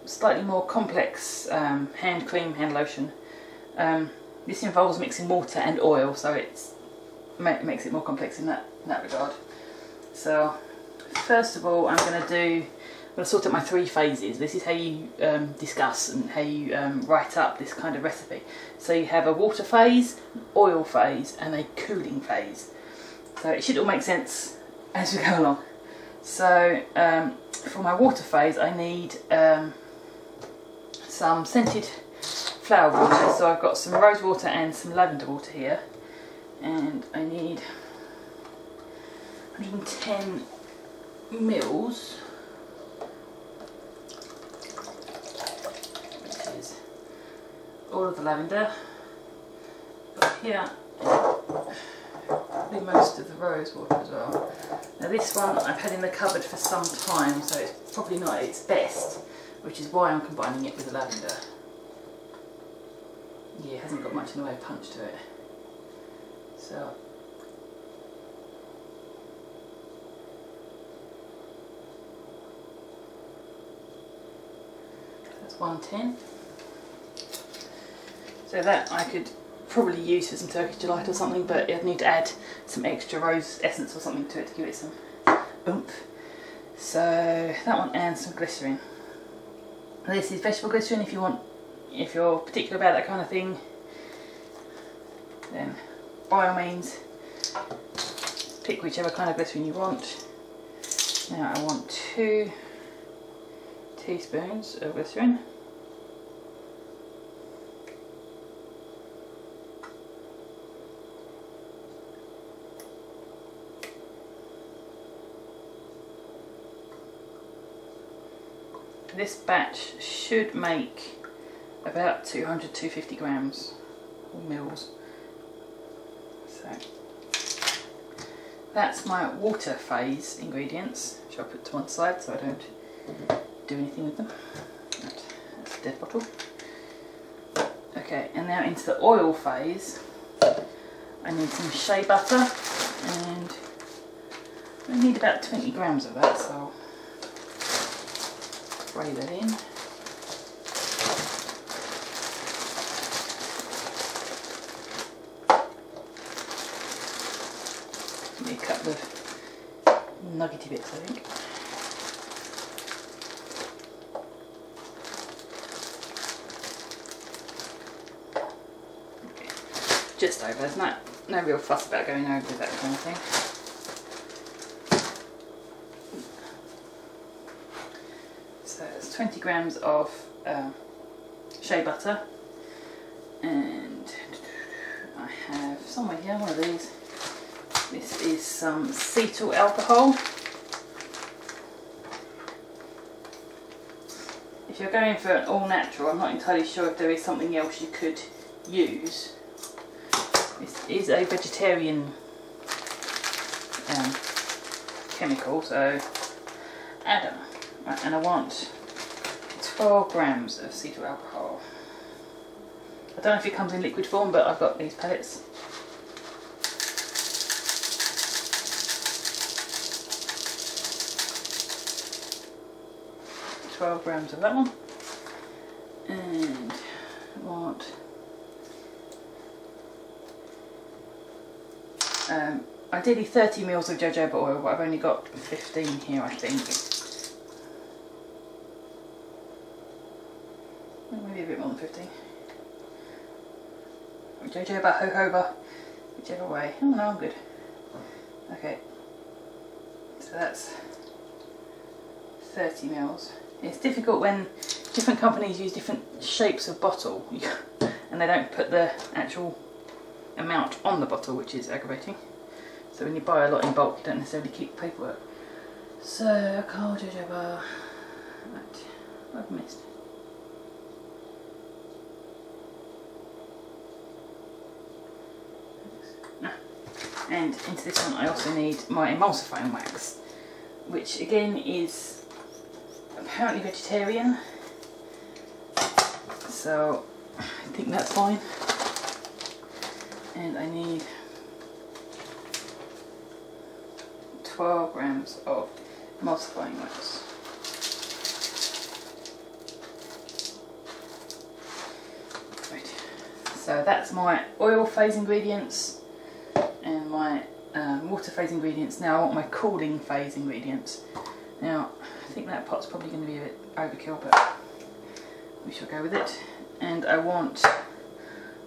slightly more complex hand cream, hand lotion. This involves mixing water and oil, so it makes it more complex in that regard. So first of all, I'm going to sort out my 3 phases. This is how you discuss and how you write up this kind of recipe. So you have a water phase, oil phase, and a cooling phase. So it should all make sense as we go along. So for my water phase, I need some scented flower water. So I've got some rose water and some lavender water here, and I need 110 mils, which is all of the lavender. But here, probably most of the rose water as well. Now this one I've had in the cupboard for some time, so it's probably not at its best, which is why I'm combining it with the lavender. Yeah, it hasn't got much in the way of punch to it. So that's 110. So that I could probably use for some Turkish delight or something, but I'd need to add some extra rose essence or something to it to give it some oomph. So that one, and some glycerin. This is vegetable glycerin. If you're particular about that kind of thing, then by all means pick whichever kind of glycerin you want. Now I want 2 teaspoons of glycerin. This batch should make about 200-250 grams or mils. So that's my water phase ingredients, which I'll put to one side so I don't do anything with them. That's a dead bottle. Okay, and now into the oil phase. I need some shea butter, and I need about 20 grams of that, so spray that in. Give me a couple of nuggety bits, I think. Okay. Just over. There's no real fuss about going over with that kind of thing. So it's 20 grams of shea butter, and I have somewhere here one of these. This is some cetyl alcohol. If you're going for an all natural, I'm not entirely sure if there is something else you could use. This is a vegetarian chemical, so I don't know. Right, and I want 12 grams of cetyl alcohol. I don't know if it comes in liquid form, but I've got these pellets. $12 grams of that one, and I want ideally 30 mils of jojoba oil, but I've only got 15 here, I think. Maybe a bit more than 15. Jojoba, jojoba, whichever way. Oh no, I'm good. Okay, so that's 30 mils. It's difficult when different companies use different shapes of bottle and they don't put the actual amount on the bottle, which is aggravating. So when you buy a lot in bulk, you don't necessarily keep the paperwork. So, alcohol, jojoba. Right, what have I missed? And into this one I also need my emulsifying wax, which again is apparently vegetarian, so I think that's fine. And I need 12 grams of emulsifying wax. So that's my oil phase ingredients and my water phase ingredients. Now I want my cooling phase ingredients. Now I think that pot's probably going to be a bit overkill, but we shall go with it. And I want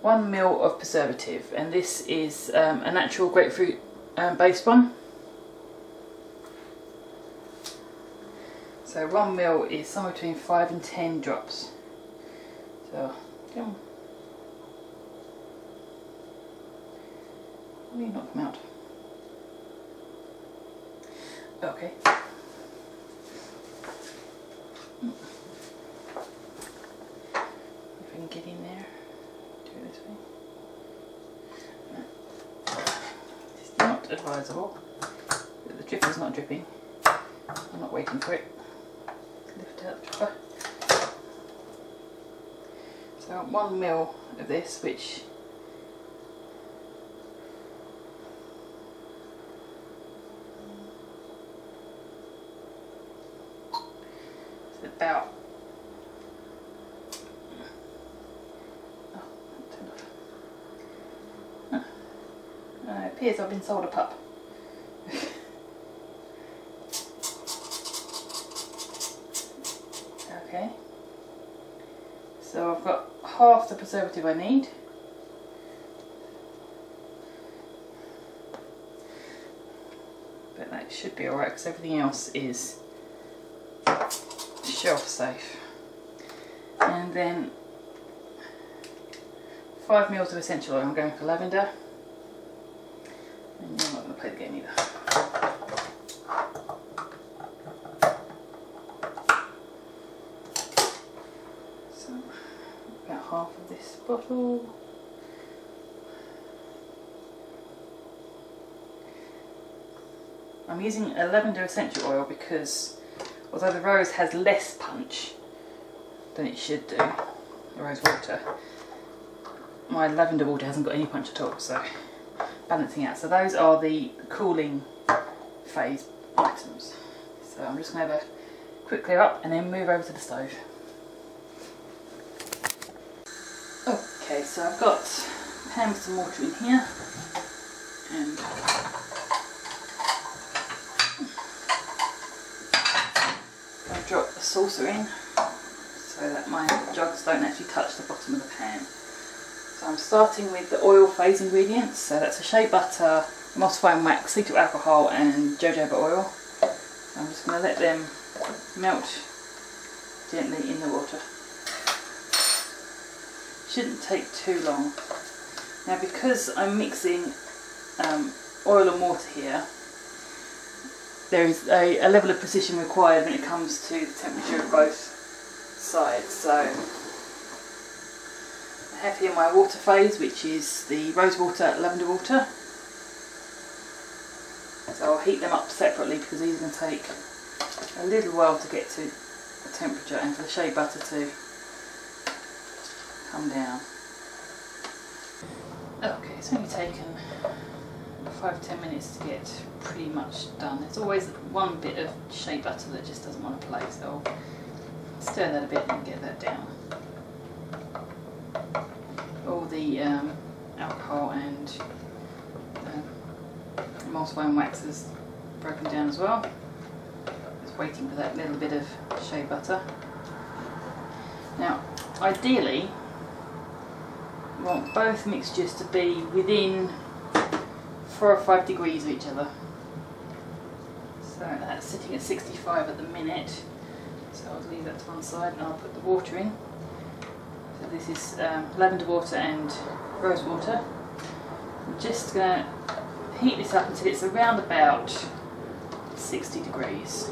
1 ml of preservative, and this is a natural grapefruit based one. So 1 ml is somewhere between 5 and 10 drops. So come on. Will you not come out? Okay. If I can get in there, do it this way. It's not advisable. The dripper's not dripping. I'm not waiting for it. Lift out the dripper. So 1 ml of this, which is about it appears I've been sold a pup. Okay, so I've got half the preservative I need. But that should be alright because everything else is shelf safe. And then 5 ml of essential oil. I'm going for lavender. And you're not going to play the game either. So about half of this bottle. I'm using a lavender essential oil because although the rose has less punch than it should do, the rose water, my lavender water hasn't got any punch at all, so balancing out. So those are the cooling phase items. So I'm just going to have a quick clear up and then move over to the stove. Okay, so I've got a pan with some water in here, and I'll drop a saucer in so that my jugs don't actually touch the bottom of the pan. So I'm starting with the oil phase ingredients, so that's a shea butter, emulsifying wax, cetyl alcohol and jojoba oil. So I'm just going to let them melt gently in the water. Shouldn't take too long. Now because I'm mixing oil and water here, there is a level of precision required when it comes to the temperature of both sides. So I have here my water phase, which is the rose water, lavender water. So I'll heat them up separately because these are going to take a little while to get to the temperature and for the shea butter to come down. Okay, it's only taken 5-10 minutes to get pretty much done. There's always one bit of shea butter that just doesn't want to play, so I'll stir that a bit and get that down. All the alcohol and emulsifying wax is broken down as well. Just waiting for that little bit of shea butter. Now, ideally, we want both mixtures to be within 4 or 5 degrees of each other. So that's sitting at 65 at the minute. So I'll leave that to one side and I'll put the water in. So this is lavender water and rose water. I'm just going to heat this up until it's around about 60 degrees.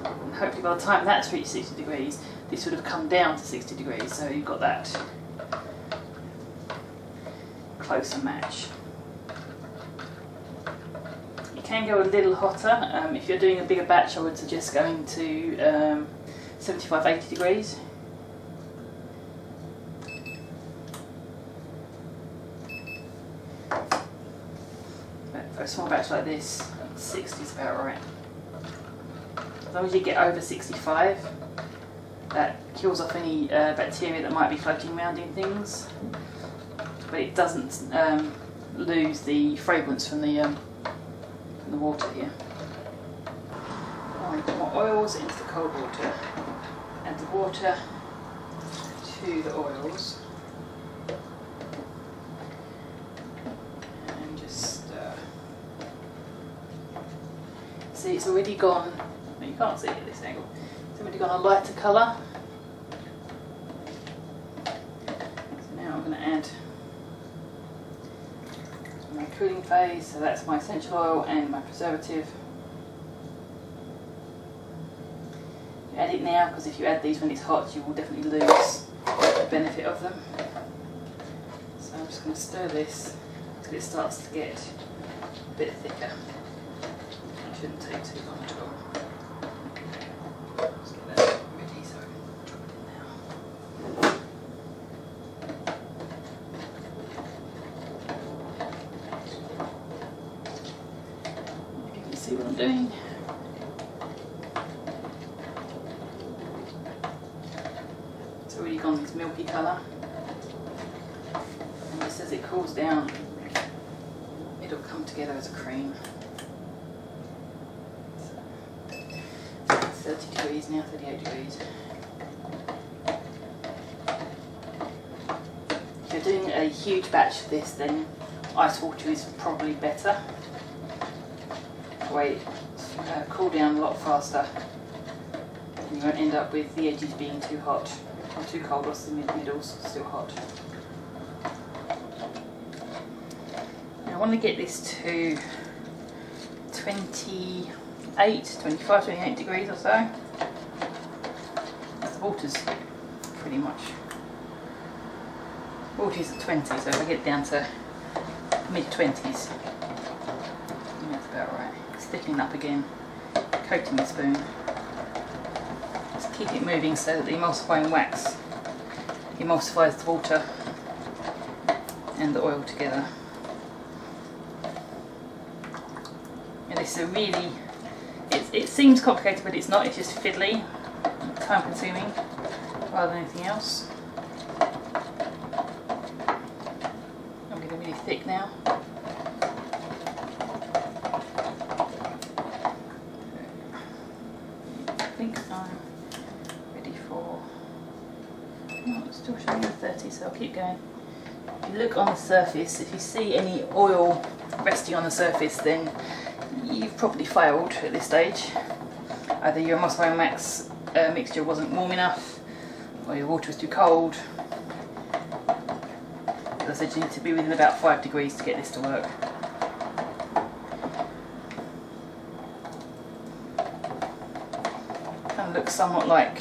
And hopefully by the time that's reached 60 degrees, this would have come down to 60 degrees, so you've got that closer match. You can go a little hotter. If you're doing a bigger batch, I would suggest going to 75-80 degrees. But for a small batch like this, 60 is about right. As long as you get over 65, that kills off any bacteria that might be floating around in things. but it doesn't lose the fragrance from the water here. I put my oils into the cold water, add the water to the oils, and just stir. See, it's already gone, well, you can't see it at this angle, it's already gone a lighter colour. So now I'm going to add my cooling phase, so that's my essential oil and my preservative. You add it now, because if you add these when it's hot you will definitely lose the benefit of them. So I'm just going to stir this until it starts to get a bit thicker. It shouldn't take too long at all. Let's get that ready so I can drop it in now. You can see what I'm doing. It's already gone this milky colour, and just as it cools down it'll come together as a cream. So, 30 degrees now, 38 degrees. If you're doing a huge batch of this, then ice water is probably better. Wait, cool down a lot faster, and you won't end up with the edges being too hot or too cold, or the middle's still hot. Now I want to get this to 25, 28 degrees or so. The water's pretty much, water's at 20, so if I get down to mid-20s, that's about right. It's thickening up again, coating the spoon. Just keep it moving so that the emulsifying wax emulsifies the water and the oil together. And this is a really, it seems complicated but it's not, it's just fiddly, time consuming rather than anything else. I'm getting really thick now. I think I'm ready for, oh, it's still showing me 30, so I'll keep going. If you look on the surface, if you see any oil resting on the surface, then you've probably failed at this stage. Either your emulsifying wax mixture wasn't warm enough, or your water was too cold. As I said, you need to be within about 5 degrees to get this to work. Kind of looks somewhat like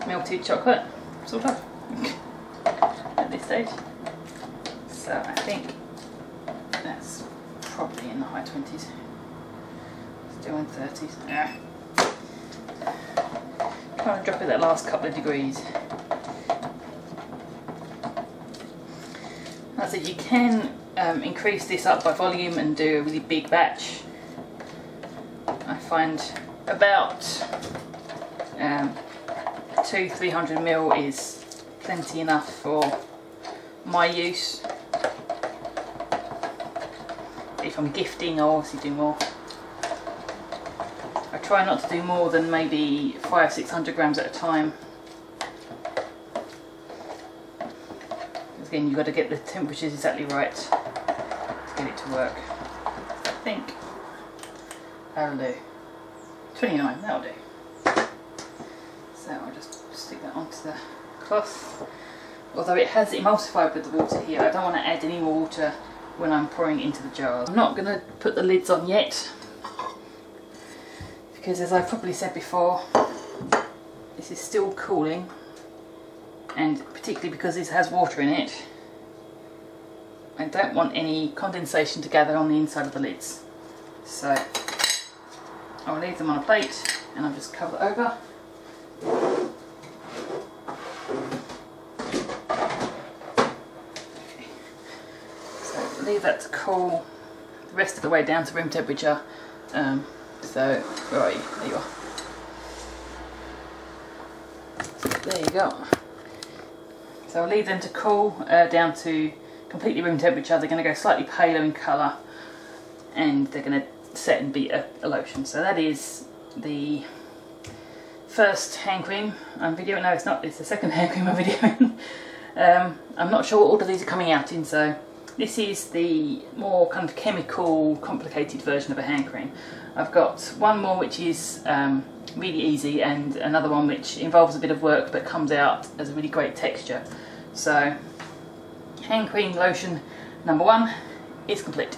melted chocolate, sort of, at this stage. So I think that's probably in the high 20s. Still in 30s. Yeah. Kind of drop it that last couple of degrees. As I said, you can increase this up by volume and do a really big batch. I find about 200-300 ml is plenty enough for my use. If I'm gifting, I'll obviously do more. I try not to do more than maybe 500-600 grams at a time. Because again, you've got to get the temperatures exactly right to get it to work. I think that'll do. 29, that'll do. So I'll just stick that onto the cloth. Although it has emulsified with the water here, I don't want to add any more water when I'm pouring into the jars. I'm not going to put the lids on yet, because as I've probably said before, this is still cooling, and particularly because this has water in it, I don't want any condensation to gather on the inside of the lids. So I'll leave them on a plate and I'll just cover it over. Leave that to cool the rest of the way down to room temperature. So where are you? There you are. There you go. So I'll leave them to cool down to completely room temperature. They're going to go slightly paler in colour, and they're going to set and beat a lotion. So that is the first hand cream I'm videoing. No, it's not, it's the second hand cream I'm videoing. I'm not sure what order these are coming out in, so this is the more kind of chemical, complicated version of a hand cream. I've got one more which is really easy, and another one which involves a bit of work but comes out as a really great texture. So hand cream lotion number 1 is complete.